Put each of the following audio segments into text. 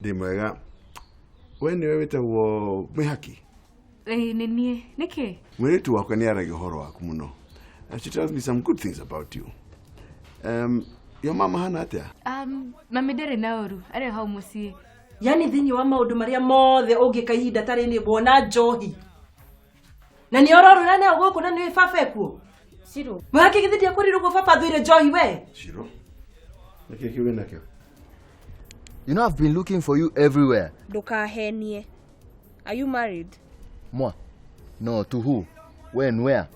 Ndimwega. We niwe witagwo Mwihaki? Niki? Mwitu wakwa ni aragi uhoro waku muno. She tells me some good things about you. Your mama hana atia? Mami ndere naoru, ari hau mucii. Yani thini wa maundu maria mothe ungikahinda tari ni bona njohi. Na ni ororura ne ugoku na ni baba ekuo. Shiro. Mwaki githidi akurirugo baba thuire njohi we. Shiro. Niki kiwe nakyo. You know I've been looking for you everywhere. Ndukahenie. Are you married? Moi? No, to who? When, where?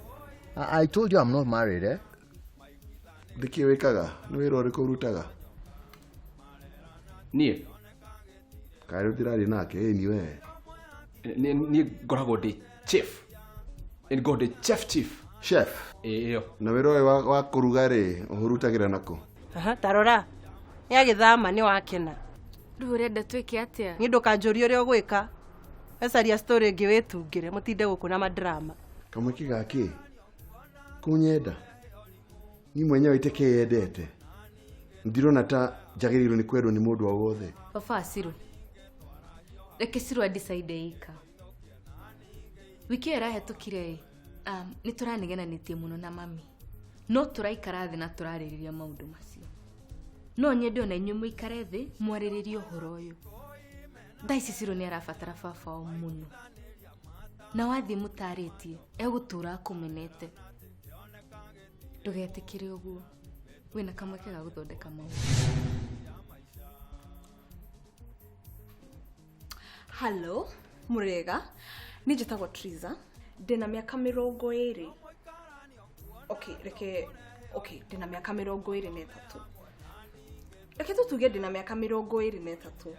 I told you I'm not married, eh? Diki wekaga, ni wira uriku urutaga. Nie. Kairo dirari nake ni we. Ni ngoragwo ndi chief. Ni ngoragwo ndi chief. Chef. Iyo. Na wira wa kuruga ri uhurutagira nako. Aha, tarora. Ni agithama ni wakena. Ndurenda twike atia? Ni ndukanjuria uri ogwika. Esaria story ngi witungire mutinde guku na madrama. Kamwiki gaki. Kunyenda. Ni mwenyewe iteke yendete. Ndirona ta jagiriro ni kwendwo ni mundu o wothe. Baba Shiro. Reke Shiro adecide ika. Wiki irahetukire ni turanigenanitie muno na mami. No turaikara thi na turaririria maundu macio. No nyende ona inyu muikare thi mwariririe uhoro uyu. Daisi Shiro ni arabatara baba o muno. Na wathi mutaritie egutura kumenete. Ndugetikire uguo. Wina kamweke ga guthondeka maundu. Hello, Murega. Ni njitagwo Triza. Ndina miaka 20. Ndina miaka 23. Reke tutuge ndina miaka 23.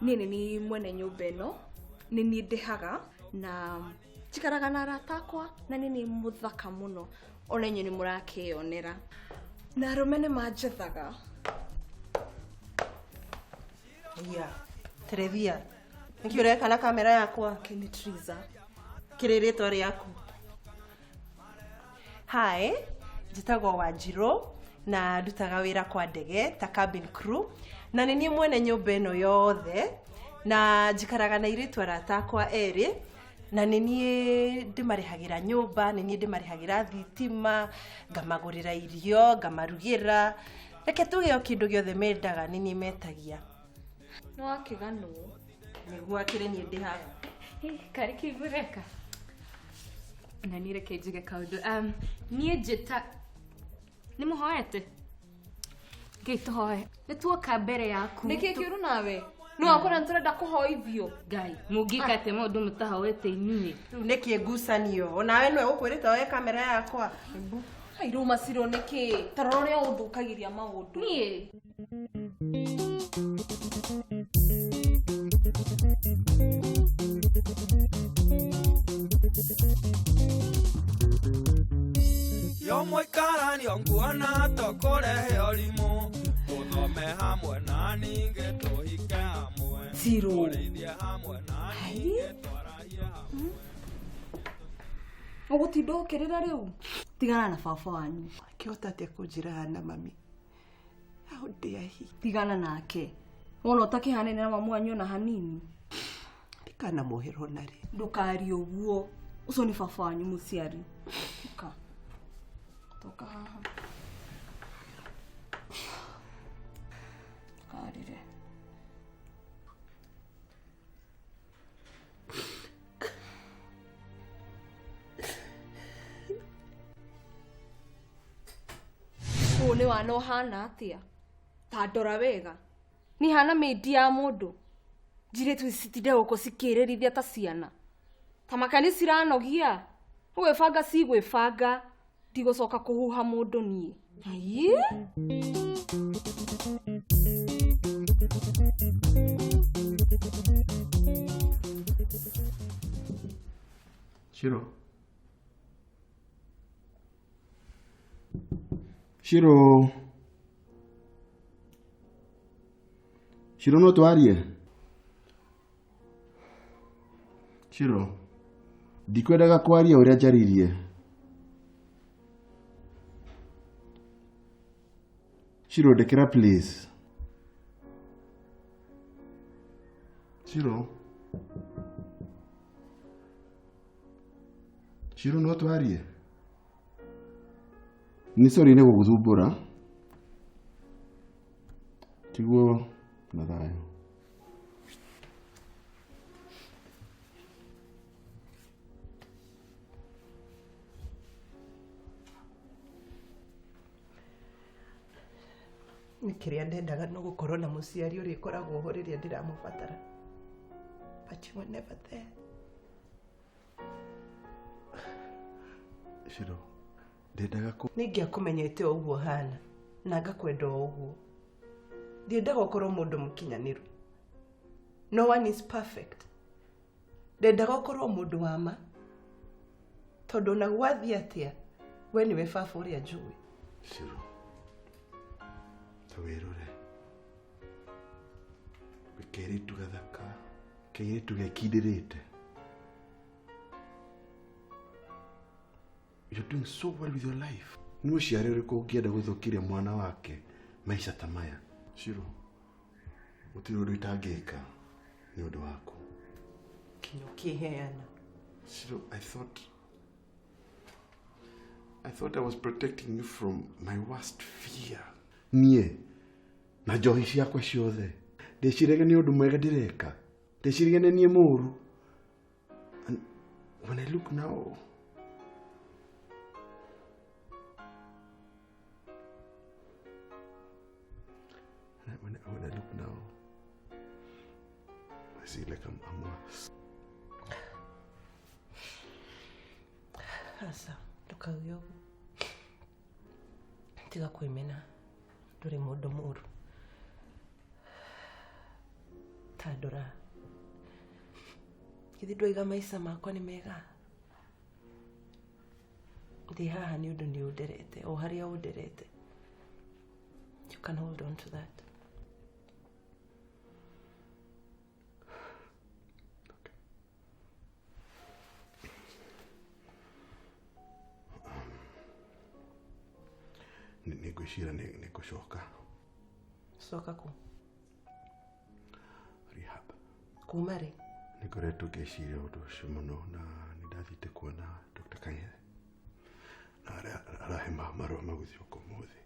Ni mwene nyumba ino. Ni ndihaga na njikaraga na arata akwa na ni muthaka muno. Ona inyu ni murakionera. Na arumene manjethaga. Iya. Terevia. Nikiureka na kamera yakwa Kini Triza. kiririto riaku. Hi, njitagwo Wanjiru na ndutaga wira kwa ndege ta cabin crew na ni mwene nyumba ino yothe na njikaraga na iritu arata akwa eri na ni ndimarihagira nyumba, ni ndimarihagira thitima, ngamagurira irio, ngamarugira. Reke tuge o kindu giothe mendaga ni metagia. No akiganu. Niguo akire ni ndihaga. Kari kigureka. Na nireke njige kaundu. Nie njita ni muhoete. Gitu hoe. Ni tuoka mbere yaku. Niki kiuru nawe? No akora nturenda kuhoithio. Gai, mugikate maundu mutahoete inyuĩ. Riu niki ngucanio. Onawe nwe ukwirite oe kamera yakwa. Hairuma Shiro niki? Tarore undukagiria maundu. Nie. Yo muikarani onguona tokorehe orimu tuthome hamwe na ninge tuhike hamwe Shiro. hamwe na ninge twarahie hamwe Ugutinda ukirira riu. Tigana na baba wanyu. Akihota atia kunjira hana mami. Au ndiahi. Tigana nake. Wona utakihanene na mamu wanyu na hanini. Ndikana muhero nari. Ndukari uguo. Ucio ni baba wanyu muciari. Toka haha. Karire. Ni wana hana atia. Ta ndora wega. Ni hana midi ya mundu. Njire tu citinde guko cikirĩrithia ta ciana. Ta makani ciranogia. Gwĩbanga si gwĩbanga. Ndigocoka kuhuha mundu nie. Ai? Shiro. Shiro. Shiro no twarie. Shiro. Ndikwendaga kwaria uria njaririe. Shiro, ndekera please. Shiro. Shiro no twarie. Ni sorry ne guguthumbura. Tiguo na thayo. nä kä rä a ndendaga no gå korwo na må ciari å rä koragwo ho rä rä a ndä ramå batara Shiro, ndendaga ku nä ingä akå menyete o å guo hana na ngakwenda o å guo ndiendaga å korwo må ndå må kinyanä ru. No one is perfect. Ndendaga å korwo må ndå wa ma tondå ona gwathiä atä a we nä we baba å rä a njũĩ. Shiro, tawirore. Wikeritu gathaka, keiritu gekindirite. You're doing so well with your life. Ni uciari uriku ungienda guthukiria mwana wake maisha ta maya. Shiro, gutiri undu itangika ni undu waku. Kinyo kiheana. Shiro, I thought I was protecting you from my worst fear. Nie na njohi ciakwa ciothe ndicirege ni undu mwega ndireka, ndicirege ni nie muru. And when I look now, when I look now, I see like I'm worse. Asa, ndukauge uguo. Tiga kwimena nduri mundu muru. Tandora. Kithi ndwaiga maica makwa ni mega. Ndi haha ni undu ni underete, o haria underete. You can hold on to that. Nigushira nigushoka. Soka ku Rehab. kumari. Nikoretwo ngeciria undu ucio muno na nindathite kuona Dr. Kang'ethe. Na arahe marua maguthi ukumuthi.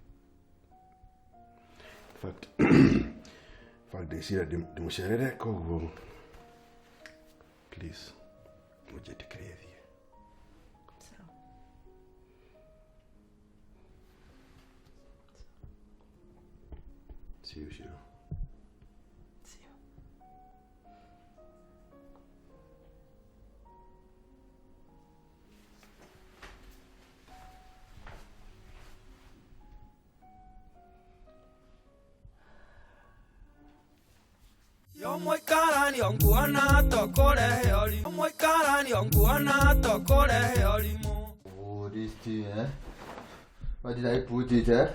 In fact, ndeciria ndimucerere koguo. Please, mujitikire thie. See you, Shiro. See you. Yo muy karani onguana tokore heori. Yo muy karani onguana tokore heori mo. Oh, this thing, eh? Where did I put it, eh?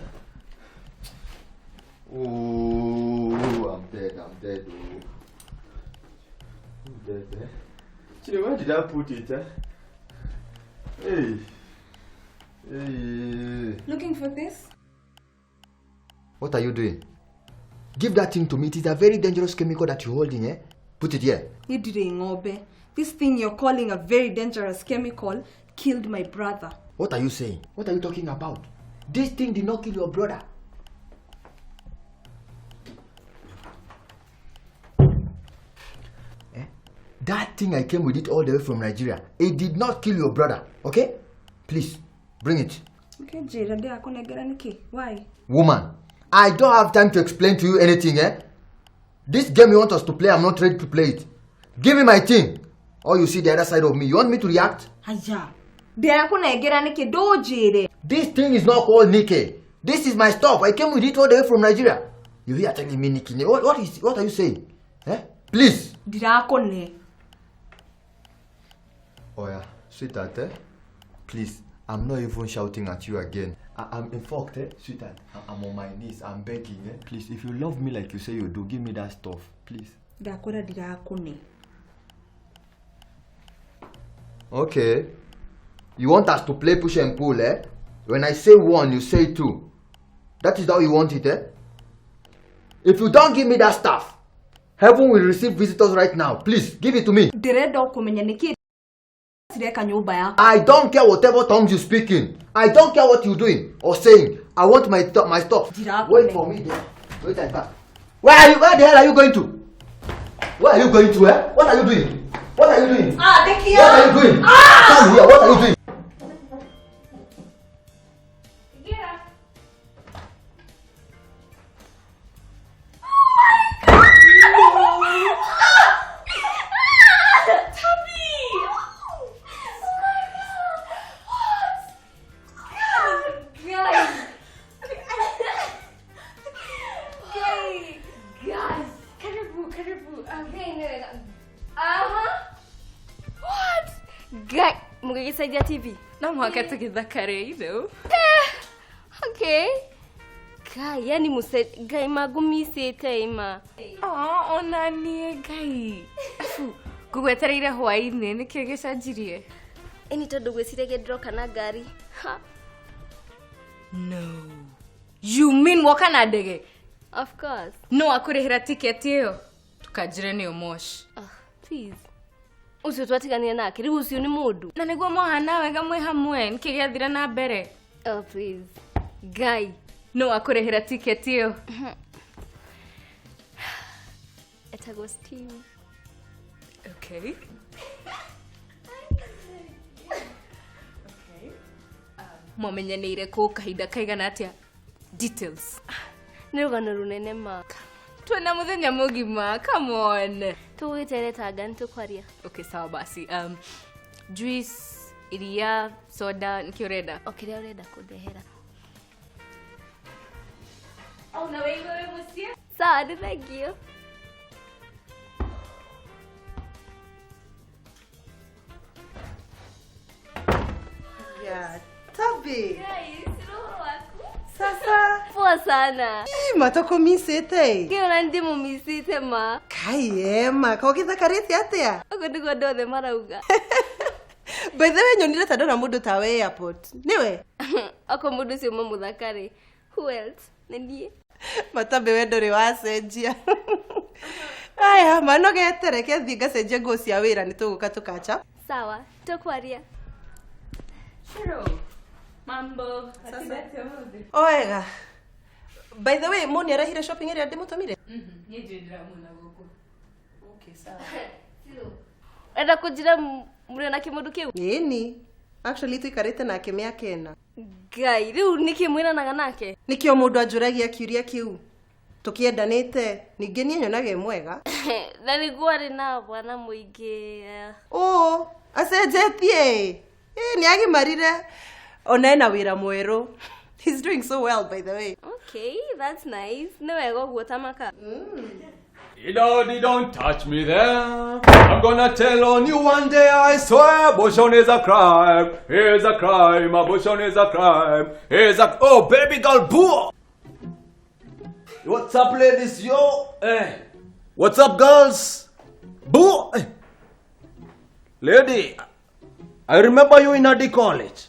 Oh, I'm dead, oh. I'm dead, eh? Chile, where did I put it, eh? Hey. Looking for this? What are you doing? Give that thing to me. It is a very dangerous chemical that you're holding, eh? Put it here. Ngobe. This thing you're calling a very dangerous chemical killed my brother. What are you saying? What are you talking about? This thing did not kill your brother. That thing I came with it all the way from Nigeria. It did not kill your brother, okay? Please, bring it. Okay, Jada, they are connected. Why? Woman, I don't have time to explain to you anything, eh? This game you want us to play, I'm not ready to play it. Give me my thing. Or you see the other side of me. You want me to react? Aya. They are connected. Do Jada. This thing is not called Nike. This is my stuff. I came with it all the way from Nigeria. You here telling me Nike? What are you saying? Eh? Please. Dirakone. Oh yeah, sweetheart, eh? Please, I'm not even shouting at you again. I'm in fact, eh? Sweetheart, I'm on my knees, I'm begging, eh? Please, if you love me like you say you do, give me that stuff, please. Dakora dirakone. Okay. You want us to play push and pull, eh? When I say one, you say two. That is how you want it, eh? If you don't give me that stuff, Heaven will receive visitors right now. Please, give it to me. Ndirenda kumenya niki sireka nyumba yako. I don't care whatever tongues you speak in. I don't care what you're doing or saying. I want my stuff. Wait for me there. Wait and back. Where the hell are you going to? Where are you going to? What are you doing? What are you doing? Dekia. What are you doing? Come here. What are you doing? Guy, mungekisaidia TV. Na mwaka tukithakare, you know. Okay. Guy, yani guy magumisite ima. Oh, onanie Ngai. Gugwetereire hwaini nikio gicanjirie. Eni tondu gwicirege droka na ngari. No. You mean woka na ndege? Of course. No akurihira ticket iyo. Tukajire ni omosh. Please. Ucio twatigania nake riu ucio ni mundu. Na niguo mohana wega mwe hamwe nikigiathira na mbere. Oh please. Guy, no akurihira ticket iyo. Etagwo Steve. Okay. Momenyanire ko kahinda kaigana atia? Details. Ni rugano runene ma. Twena muthenya mugima, come on. Tuwitere tagani tukwaria. Okay, sawa basi. Juice, iria, soda, nikioreda. Okay, ureda kudehera. Oh, na wewe musia? Sawa, thank you. Yeah, Tabi. Guys, roho wako. Sasa. Poa sana. Matoko misete. Kiona ndimu misite ma. Kaiema, kogithakarite atia? Ugo ndigo ndothe marauga. By the way, nyonire ta ndona mundu ta we airport. Niwe? Ako mundu cio muthakari. Who else? Nindie. Matabe we nduri wacenjia. Aya, manogetere ke thinga cenjia nguo cia wira ni tuguka tukacha. Sawa, tukwaria. Hello. Mambo. Oega. By the way, Moni arahire shopping area ndimutumire? Ni ndira muna guku. Okay, sawa. Enda kujira muri na kimundu kiu? Yeni. Actually tuikarite nake miaka ena. Guy, riu nikimwiranaga nake? Nikio mundu ajuragia kiuria kiu. Tukiendanite, ningi nie nyonaga mwega. Na niguo ari na bwana muingi. Oh, acenjetie. Ni agimarire. Ona ena wira mweru. He's doing so well, by the way. Okay, that's nice. No wega guo tamaka. Don't touch me there. I'm gonna tell on you one day, I swear. Abortion is a crime. It's a crime. Abortion is a crime. It's a... Oh, baby girl, boo! What's up, ladies? Yo, hey. What's up, girls? Boo! Hey. Lady, I remember you in Adi College.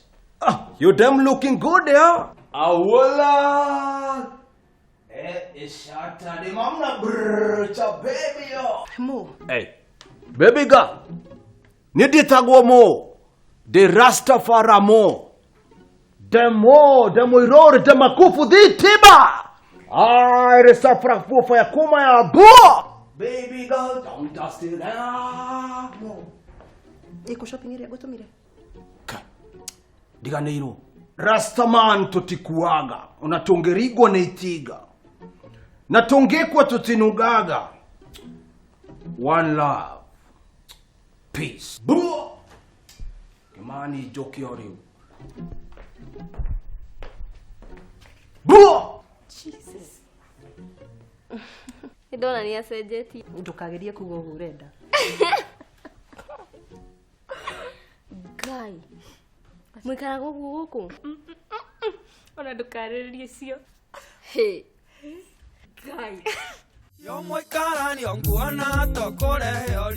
You damn looking good, yeah? Awala! Mo. Hey, baby girl, niditagwo mo, the Rastafari mo, demo irore, demakufu di tiba. I Rastafari for ya kuma ya bo. Baby girl, don't dust it down. Iko shopping area gutumire. Diga neiro. Rastaman tutikuaga, unatongerigwa na itiga. Natongekwa tutinugaga. One love. Peace. Boo! Kimani joki oriu. Boo! Jesus. Idona ni acenjeti. Ndukagerie kugo urenda. Guy. Mwikaraga guku. Ona ndukaririe cio. Hey. Guy. Yo moikarani onguona tokore